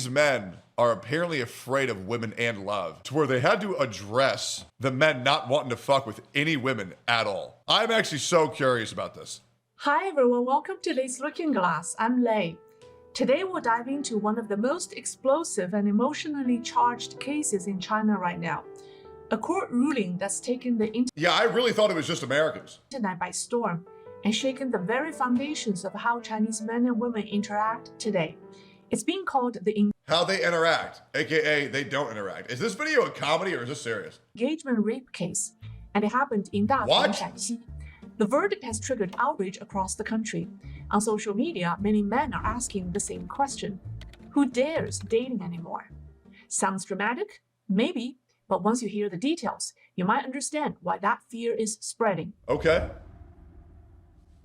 Chinese men are apparently afraid of women and love, to where they had to address the men not wanting to fuck with any women at all. I'm actually so curious about this. Hi everyone, welcome to Lay's Looking Glass. I'm Lay. Today we'll dive into one of the most explosive and emotionally charged cases in China right now. A court ruling that's taken the Yeah, I really thought it was just Americans. internet by storm and shaken the very foundations of how Chinese men and women interact today. It's being called the How they interact, aka they don't interact. Is this video a comedy or is this serious? engagement rape case, and it happened in Dacheng, What? Shaanxi. The verdict has triggered outrage across the country. On social media, many men are asking the same question: who dares dating anymore? Sounds dramatic? Maybe, but once you hear the details, you might understand why that fear is spreading. Okay.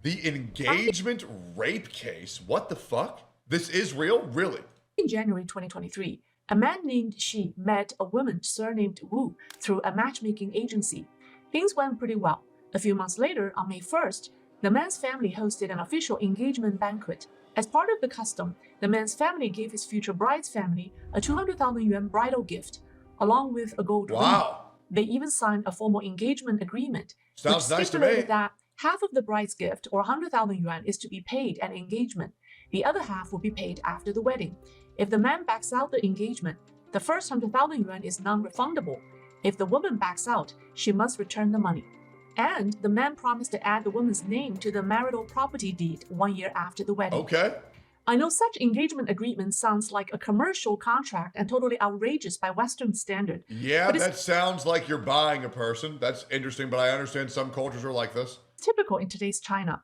The engagement rape case? What the fuck? This is real? Really? In January 2023, a man named Xi met a woman surnamed Wu through a matchmaking agency. Things went pretty well. A few months later, on May 1st, the man's family hosted an official engagement banquet. As part of the custom, the man's family gave his future bride's family a 200,000 yuan bridal gift, along with a gold ring. Wow. They even signed a formal engagement agreement, Sounds which nice to stipulated me. that half of the bride's gift, or 100,000 yuan, is to be paid at engagement. The other half will be paid after the wedding. If the man backs out the engagement, the first 100,000 yuan is non-refundable. If the woman backs out, she must return the money. And the man promised to add the woman's name to the marital property deed 1 year after the wedding. Okay. I know such engagement agreement sounds like a commercial contract and totally outrageous by Western standard. Yeah, But it's that sounds like you're buying a person. That's interesting, but I understand some cultures are like this. typical in today's China.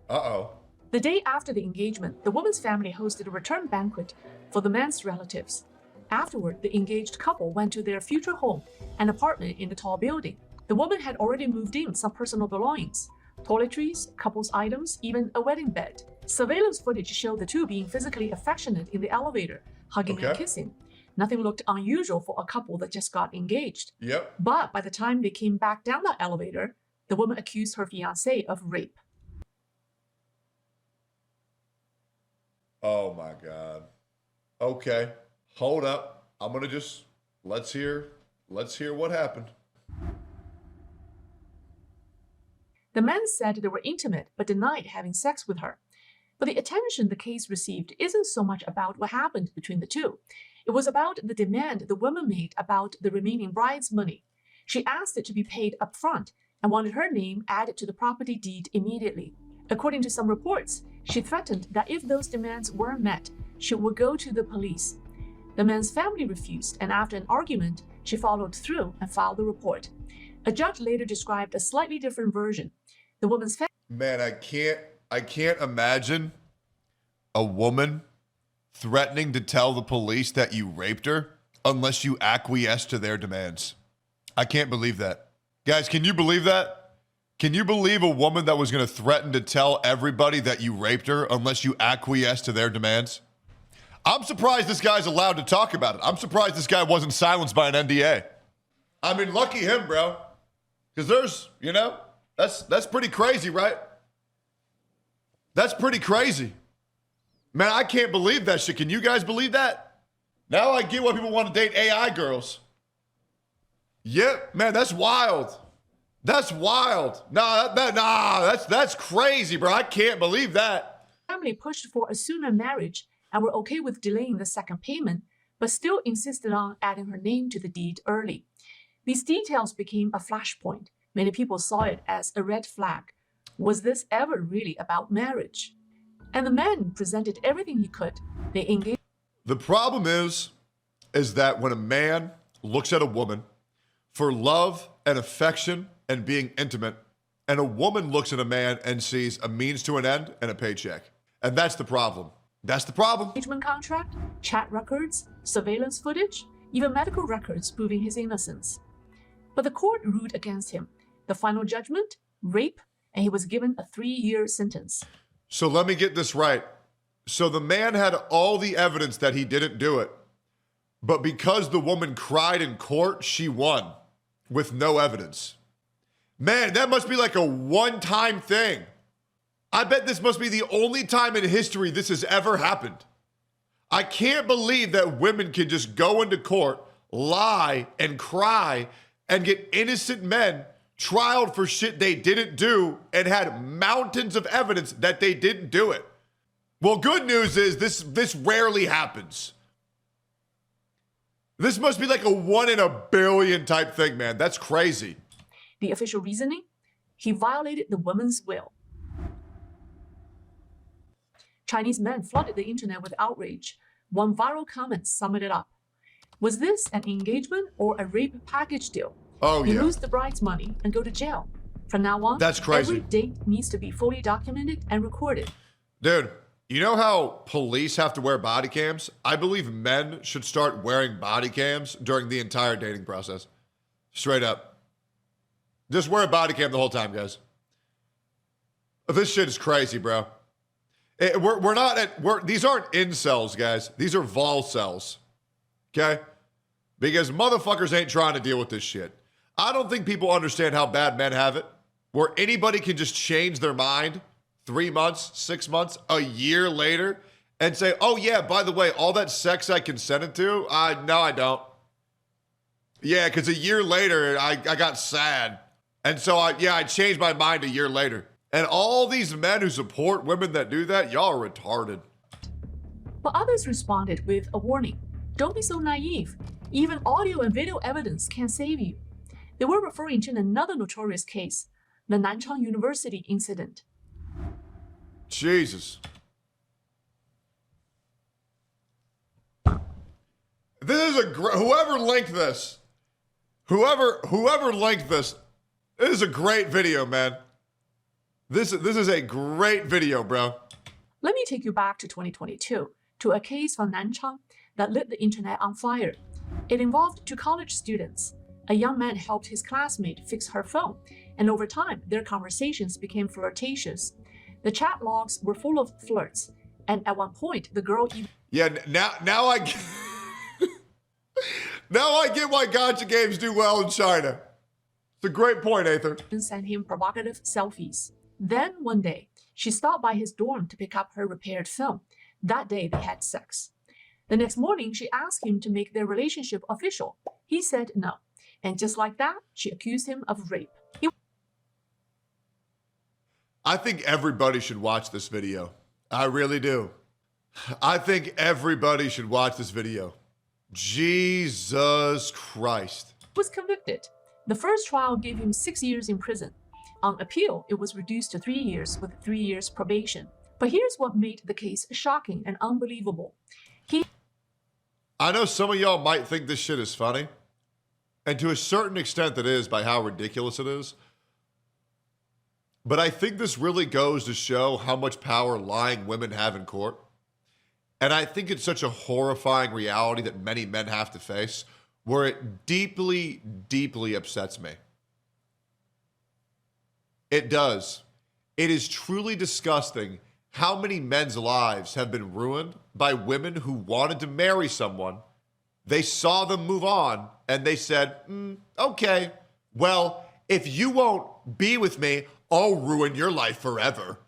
Uh-oh. The day after the engagement, the woman's family hosted a return banquet for the man's relatives. Afterward, the engaged couple went to their future home, an apartment in the tall building. The woman had already moved in some personal belongings: toiletries, couple's items, even a wedding bed. Surveillance footage showed the two being physically affectionate in the elevator, hugging and Okay. kissing. Nothing looked unusual for a couple that just got engaged. Yep. But by the time they came back down the elevator, the woman accused her fiancé of rape. Oh my God. Okay. Hold up. I'm gonna just let's hear what happened. The men said they were intimate but denied having sex with her. But the attention the case received isn't so much about what happened between the two. It was about the demand the woman made about the remaining bride's money. She asked it to be paid up front and wanted her name added to the property deed immediately. According to some reports, she threatened that if those demands weren't met, she would go to the police. The man's family refused, and after an argument, she followed through and filed the report. A judge later described a slightly different version. The woman's family Man, I can't imagine a woman threatening to tell the police that you raped her unless you acquiesce to their demands. I can't believe that. Guys, can you believe that? Can you believe a woman that was going to threaten to tell everybody that you raped her unless you acquiesce to their demands? I'm surprised this guy's allowed to talk about it. I'm surprised this guy wasn't silenced by an NDA. I mean, lucky him, bro. Because there's, that's pretty crazy, right? That's pretty crazy. Man, I can't believe that shit. Can you guys believe that? Now I get why people want to date AI girls. Yep, man, that's wild. That's wild. That's crazy, bro. I can't believe that. pushed for a sooner marriage and were okay with delaying the second payment, but still insisted on adding her name to the deed early. These details became a flashpoint. Many people saw it as a red flag. Was this ever really about marriage? And the man presented everything he could. They engaged. The problem is that when a man looks at a woman for love and affection and being intimate, and a woman looks at a man and sees a means to an end and a paycheck. And that's the problem. That's the problem. Engagement contract, chat records, surveillance footage, even medical records proving his innocence. But the court ruled against him. The final judgment, rape, and he was given a 3-year sentence. So let me get this right. So the man had all the evidence that he didn't do it, but because the woman cried in court, she won with no evidence. Man, that must be like a one-time thing. I bet this must be the only time in history this has ever happened. I can't believe that women can just go into court, lie, and cry, and get innocent men trialed for shit they didn't do and had mountains of evidence that they didn't do it. Well, good news is this rarely happens. This must be like a 1 in a billion type thing, man. That's crazy. The official reasoning? He violated the woman's will. Chinese men flooded the internet with outrage. One viral comment summed it up. Was this an engagement or a rape package deal? Oh, You yeah. lose the bride's money and go to jail. From now on, That's crazy. every date needs to be fully documented and recorded. Dude, you know how police have to wear body cams? I believe men should start wearing body cams during the entire dating process. Straight up. Just wear a body cam the whole time, guys. This shit is crazy, bro. These aren't incels, guys. These are vol cells. Okay? Because motherfuckers ain't trying to deal with this shit. I don't think people understand how bad men have it, where anybody can just change their mind 3 months, 6 months, a year later, and say, oh yeah, by the way, all that sex I consented to, no, I don't. Yeah, because a year later, I got sad. And so I changed my mind a year later. And all these men who support women that do that, y'all are retarded. But others responded with a warning. Don't be so naive. Even audio and video evidence can save you. They were referring to another notorious case, the Nanchang University incident. Jesus. This is whoever linked this, whoever linked this is a great video, man. This is a great video, bro. Let me take you back to 2022, to a case from Nanchang that lit the internet on fire. It involved 2 college students. A young man helped his classmate fix her phone, and over time, their conversations became flirtatious. The chat logs were full of flirts, and at one point, the girl even... Yeah, now I now I get why gacha games do well in China. It's a great point, Aether. sent him provocative selfies. Then, one day, she stopped by his dorm to pick up her repaired phone. That day, they had sex. The next morning, she asked him to make their relationship official. He said no. And just like that, she accused him of rape. I think everybody should watch this video. I really do. I think everybody should watch this video. Jesus Christ. Was convicted. The first trial gave him 6 years in prison. On appeal, it was reduced to 3 years with 3 years probation. But here's what made the case shocking and unbelievable. I know some of y'all might think this shit is funny, and to a certain extent it is by how ridiculous it is. But I think this really goes to show how much power lying women have in court. And I think it's such a horrifying reality that many men have to face, where it deeply, deeply upsets me. It does. It is truly disgusting how many men's lives have been ruined by women who wanted to marry someone. They saw them move on and they said, okay, well, if you won't be with me, I'll ruin your life forever.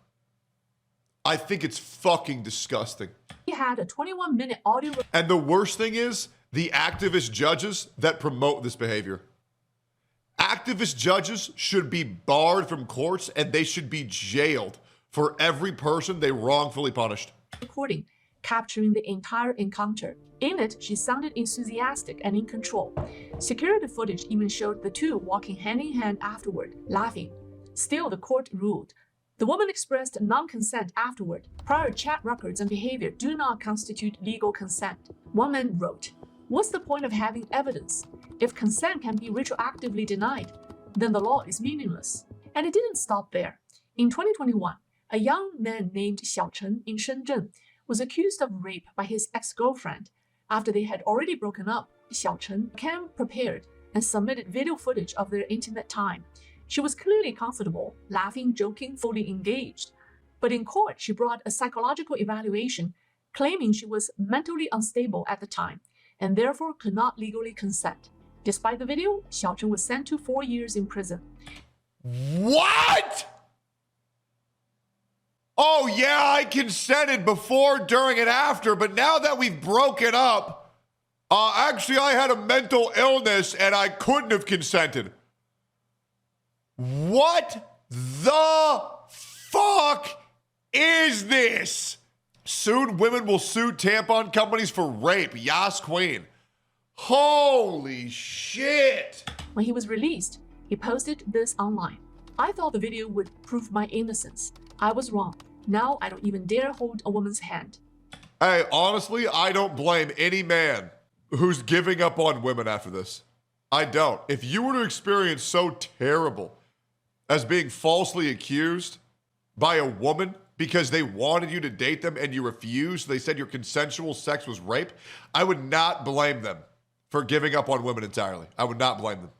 I think it's fucking disgusting. He had a 21-minute audio... And the worst thing is the activist judges that promote this behavior. Activist judges should be barred from courts and they should be jailed for every person they wrongfully punished. recording, capturing the entire encounter. In it, she sounded enthusiastic and in control. Security footage even showed the two walking hand in hand afterward, laughing. Still, the court ruled. The woman expressed non-consent afterward. Prior chat records and behavior do not constitute legal consent. One man wrote, "What's the point of having evidence? If consent can be retroactively denied, then the law is meaningless." And it didn't stop there. In 2021, a young man named Xiao Chen in Shenzhen was accused of rape by his ex-girlfriend. After they had already broken up, Xiao Chen came prepared and submitted video footage of their intimate time. She was clearly comfortable, laughing, joking, fully engaged. But in court, she brought a psychological evaluation, claiming she was mentally unstable at the time and therefore could not legally consent. Despite the video, Xiao Chen was sent to 4 years in prison. What? oh yeah, I consented before, during, and after, but now that we've broken up, actually I had a mental illness and I couldn't have consented. What the fuck is this? Soon women will sue tampon companies for rape. Yas Queen. Holy shit. When he was released, he posted this online. I thought the video would prove my innocence. I was wrong. Now I don't even dare hold a woman's hand. Hey, honestly, I don't blame any man who's giving up on women after this. I don't. If you were to experience so terrible as being falsely accused by a woman because they wanted you to date them and you refused, they said your consensual sex was rape, I would not blame them for giving up on women entirely. I would not blame them.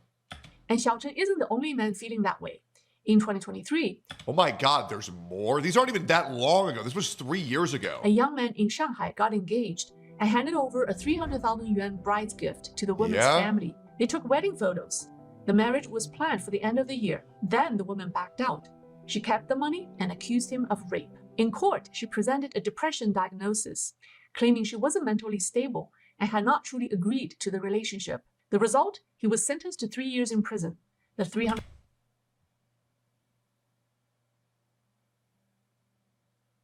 And Xiaochen isn't the only man feeling that way. In 2023, oh my God, there's more? These aren't even that long ago. This was 3 years ago. a young man in Shanghai got engaged and handed over a 300,000 yuan bride's gift to the woman's family. They took wedding photos. The marriage was planned for the end of the year. Then the woman backed out. She kept the money and accused him of rape. In court, she presented a depression diagnosis, claiming she wasn't mentally stable and had not truly agreed to the relationship. The result? He was sentenced to 3 years in prison. The 300.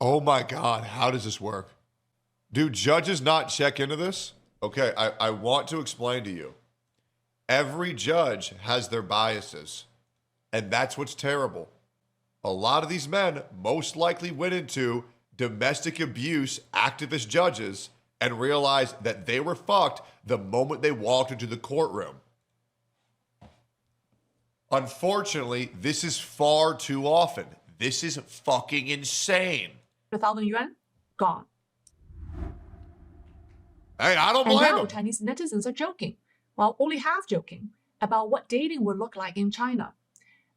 Oh my God, how does this work? Do judges not check into this? Okay, I want to explain to you. Every judge has their biases, and that's what's terrible. A lot of these men most likely went into domestic abuse activist judges and realized that they were fucked the moment they walked into the courtroom. Unfortunately, this is far too often. This is fucking insane. 100,000 yuan, gone. Hey, I don't And blame now them. Chinese netizens are joking, well, only half joking, about what dating will look like in China.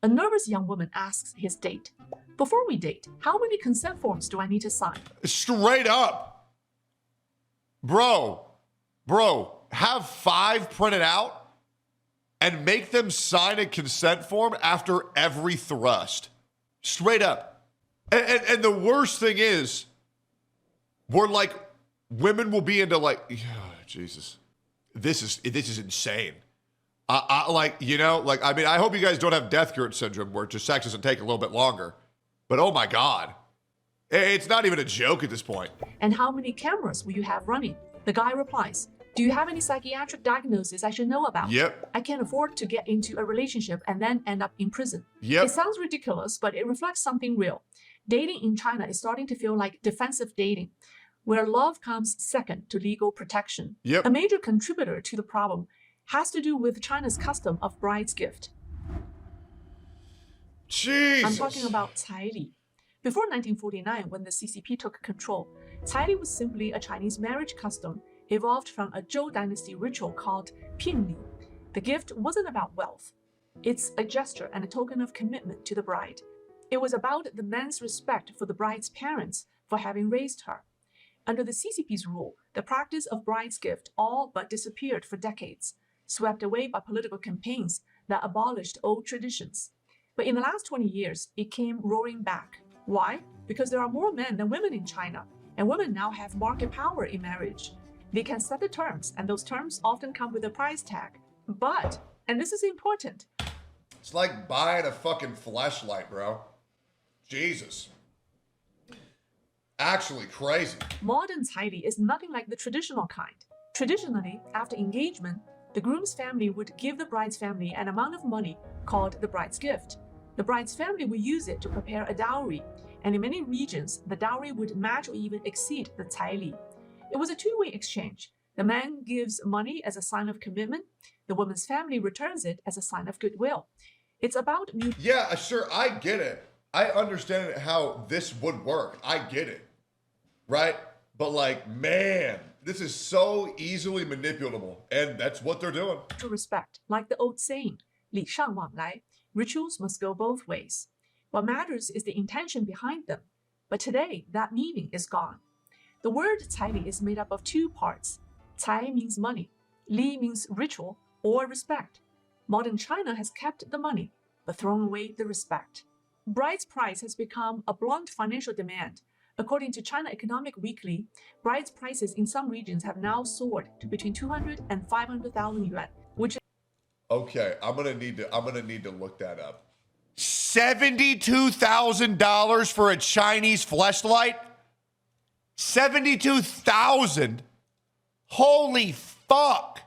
A nervous young woman asks his date, "Before we date, how many consent forms do I need to sign?" Straight up. Bro, have 5 printed out and make them sign a consent form after every thrust. Straight up. And the worst thing is, we're like, women will be into like, Jesus, this is insane. Like, you know, like, I mean, I hope you guys don't have death curtain syndrome where just sex doesn't take a little bit longer. But oh my God, it's not even a joke at this point. And how many cameras will you have running? The guy replies, "Do you have any psychiatric diagnosis I should know about? Yep. I can't afford to get into a relationship and then end up in prison." Yep. It sounds ridiculous, but it reflects something real. Dating in China is starting to feel like defensive dating, where love comes second to legal protection. Yep. A major contributor to the problem has to do with China's custom of bride's gift. Jesus. I'm talking about caili. Before 1949, when the CCP took control, caili was simply a Chinese marriage custom evolved from a Zhou dynasty ritual called pinli. The gift wasn't about wealth. It's a gesture and a token of commitment to the bride. It was about the man's respect for the bride's parents for having raised her. Under the CCP's rule, the practice of bride's gift all but disappeared for decades, swept away by political campaigns that abolished old traditions. But in the last 20 years, it came roaring back. Why? Because there are more men than women in China, and women now have market power in marriage. They can set the terms, and those terms often come with a price tag. But, and this is important, It's like buying a fucking fleshlight, bro. Jesus. Actually crazy. modern caili is nothing like the traditional kind. Traditionally, after engagement, the groom's family would give the bride's family an amount of money called the bride's gift. The bride's family would use it to prepare a dowry, and in many regions, the dowry would match or even exceed the caili. It was a two-way exchange. The man gives money as a sign of commitment. The woman's family returns it as a sign of goodwill. It's about mutual. Yeah, sure, I get it. I understand how this would work. I get it. Right? But like, man, this is so easily manipulable. And that's what they're doing. respect, like the old saying, 礼尚往来, rituals must go both ways. What matters is the intention behind them. But today, that meaning is gone. The word caili is made up of two parts. Cai means money. Li means ritual or respect. Modern China has kept the money, but thrown away the respect. Bride's price has become a blunt financial demand. According to China Economic Weekly, bride's prices in some regions have now soared to between 200 and 500,000 yuan, which Okay, I'm gonna need to look that up. $72,000 for a Chinese fleshlight? 72,000? Holy fuck!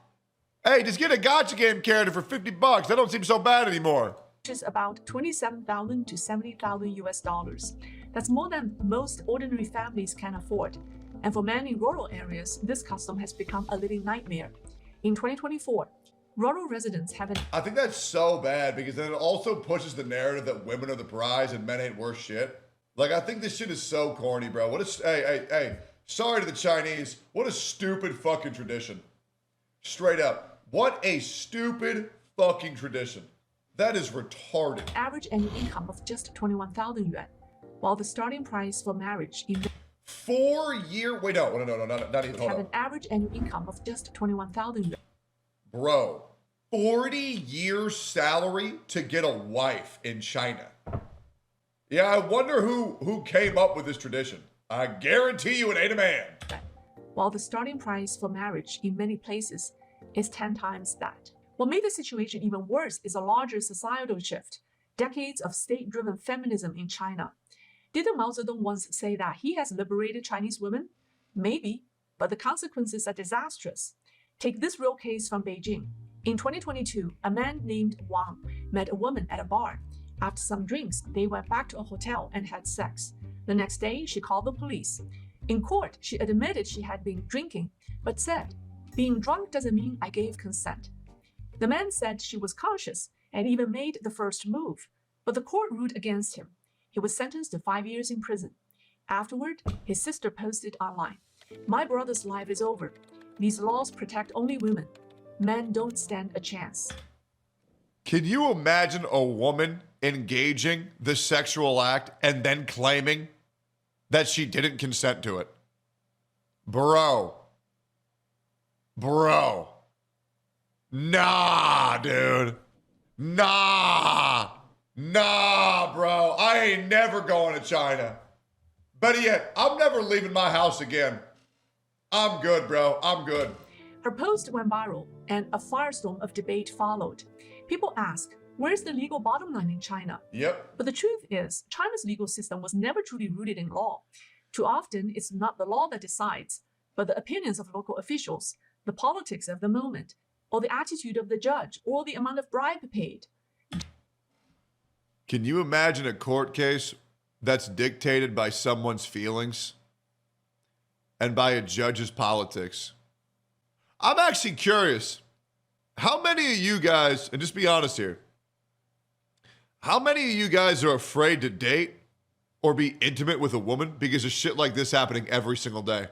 Hey, just get a gotcha game character for $50. That don't seem so bad anymore. is about 27,000 to 70,000 US dollars. That's more than most ordinary families can afford. And for many rural areas, this custom has become a living nightmare. In 2024, rural residents have an I think that's so bad because then it also pushes the narrative that women are the prize and men ain't worth shit. Like, I think this shit is so corny, bro. Hey, sorry to the Chinese. What a stupid fucking tradition. Straight up. What a stupid fucking tradition. That is retarded. average annual income of just 21,000 yuan, while the starting price for marriage in 4 year. Wait, no, not even. Hold have on. an average annual income of just 21,000 yuan. Bro, 40 years salary to get a wife in China. Yeah, I wonder who came up with this tradition. I guarantee you it ain't a man. While the starting price for marriage in many places is 10 times that. What made the situation even worse is a larger societal shift, decades of state-driven feminism in China. Didn't Mao Zedong once say that he has liberated Chinese women? Maybe, but the consequences are disastrous. Take this real case from Beijing. In 2022, a man named Wang met a woman at a bar. After some drinks, they went back to a hotel and had sex. The next day, she called the police. In court, she admitted she had been drinking, but said, "Being drunk doesn't mean I gave consent." The man said she was conscious and even made the first move, but the court ruled against him. He was sentenced to 5 years in prison. Afterward, his sister posted online, "My brother's life is over. These laws protect only women. Men don't stand a chance." Can you imagine a woman engaging the sexual act and then claiming that she didn't consent to it? Bro. Nah, dude. Nah, bro. I ain't never going to China. Better yet, I'm never leaving my house again. I'm good, bro. I'm good. Her post went viral, and a firestorm of debate followed. People ask, where's the legal bottom line in China? Yep. But the truth is, China's legal system was never truly rooted in law. Too often, it's not the law that decides, but the opinions of local officials, the politics of the moment, or the attitude of the judge, or the amount of bribe paid. Can you imagine a court case that's dictated by someone's feelings and by a judge's politics? I'm actually curious. How many of you guys, and just be honest here, how many of you guys are afraid to date or be intimate with a woman because of shit like this happening every single day?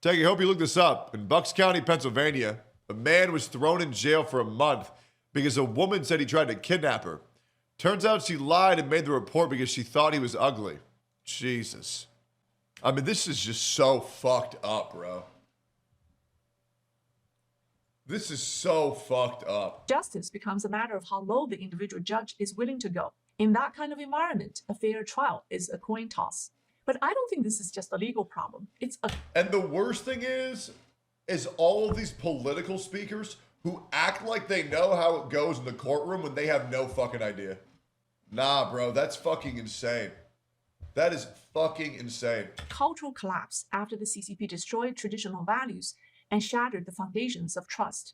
I hope you look this up. In Bucks County, Pennsylvania, a man was thrown in jail for a month because a woman said he tried to kidnap her. Turns out she lied and made the report because she thought he was ugly. Jesus. I mean, this is just so fucked up, bro. This is so fucked up. Justice becomes a matter of how low the individual judge is willing to go. In that kind of environment, a fair trial is a coin toss. But I don't think this is just a legal problem. And the worst thing is all of these political speakers who act like they know how it goes in the courtroom when they have no fucking idea. Nah, bro, that's fucking insane. That is fucking insane. Cultural collapse after the CCP destroyed traditional values and shattered the foundations of trust.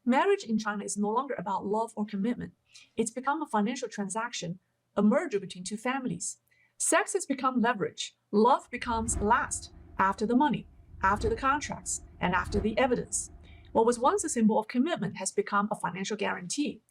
Marriage in China is no longer about love or commitment. It's become a financial transaction, a merger between two families. Sex has become leverage. Love becomes last, after the money, after the contracts, and after the evidence. What was once a symbol of commitment has become a financial guarantee.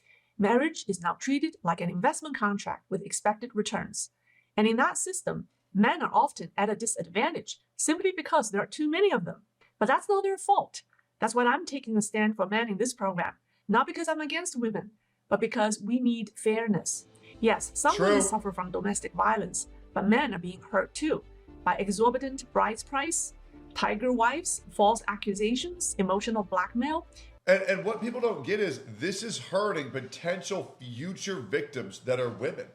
Marriage is now treated like an investment contract with expected returns. And in that system, men are often at a disadvantage simply because there are too many of them. But that's not their fault. That's why I'm taking a stand for men in this program. Not because I'm against women, but because we need fairness. Yes, some women suffer from domestic violence, but men are being hurt too by exorbitant bride's price, tiger wives, false accusations, emotional blackmail. And what people don't get is this is hurting potential future victims that are women.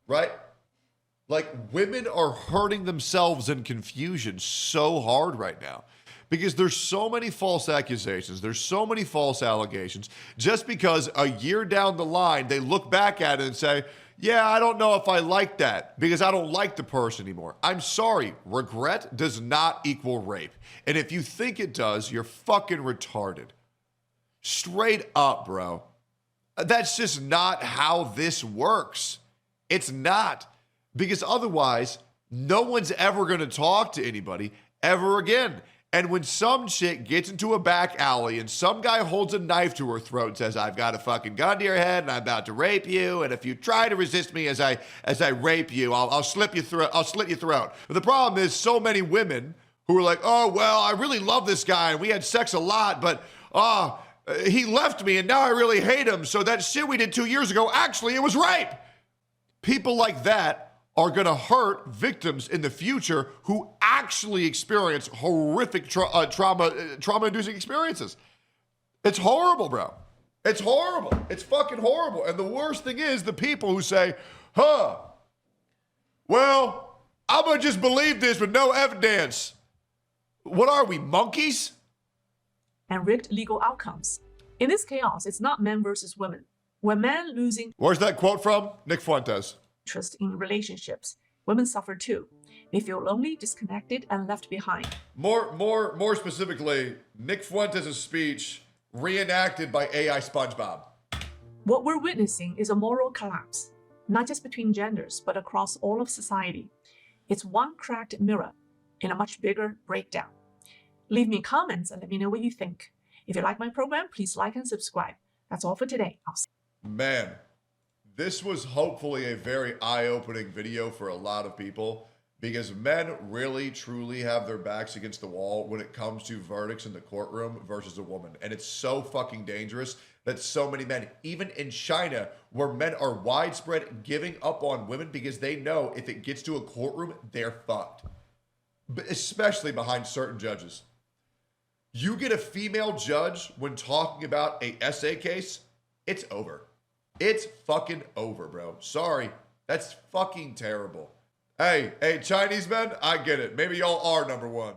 right? Like, women are hurting themselves in confusion so hard right now because there's so many false accusations. There's so many false allegations just because a year down the line, they look back at it and say, yeah, I don't know if I like that because I don't like the person anymore. I'm sorry. Regret does not equal rape. And if you think it does, you're fucking retarded. Straight up, bro. That's just not how this works. It's not. Because otherwise, no one's ever going to talk to anybody ever again. And when some chick gets into a back alley and some guy holds a knife to her throat and says, I've got a fucking gun to your head and I'm about to rape you. And if you try to resist me as I rape you, I'll slit your throat. But the problem is so many women who are like, oh, well, I really love this guy and we had sex a lot, but he left me and now I really hate him. So that shit we did 2 years ago, actually, it was rape. People like that are going to hurt victims in the future who actually experience horrific trauma-inducing experiences. It's horrible, bro. It's horrible. It's fucking horrible. And the worst thing is the people who say, well, I'm going to just believe this with no evidence. What are we, monkeys? And rigged legal outcomes. In this chaos, it's not men versus women. We're men losing Where's that quote from? Nick Fuentes. interest in relationships. Women suffer too. They feel lonely, disconnected, and left behind. More specifically, Nick Fuentes' speech reenacted by AI SpongeBob. What we're witnessing is a moral collapse, not just between genders, but across all of society. It's one cracked mirror in a much bigger breakdown. Leave me comments and let me know what you think. If you like my program, please like and subscribe. That's all for today. I'll see you. Man, this was hopefully a very eye-opening video for a lot of people because men really, truly have their backs against the wall when it comes to verdicts in the courtroom versus a woman. And it's so fucking dangerous that so many men, even in China, where men are widespread giving up on women because they know if it gets to a courtroom, they're fucked. But especially behind certain judges. You get a female judge when talking about a essay case, it's over. It's fucking over, bro. Sorry. That's fucking terrible. Hey, Chinese men, I get it. Maybe y'all are number one.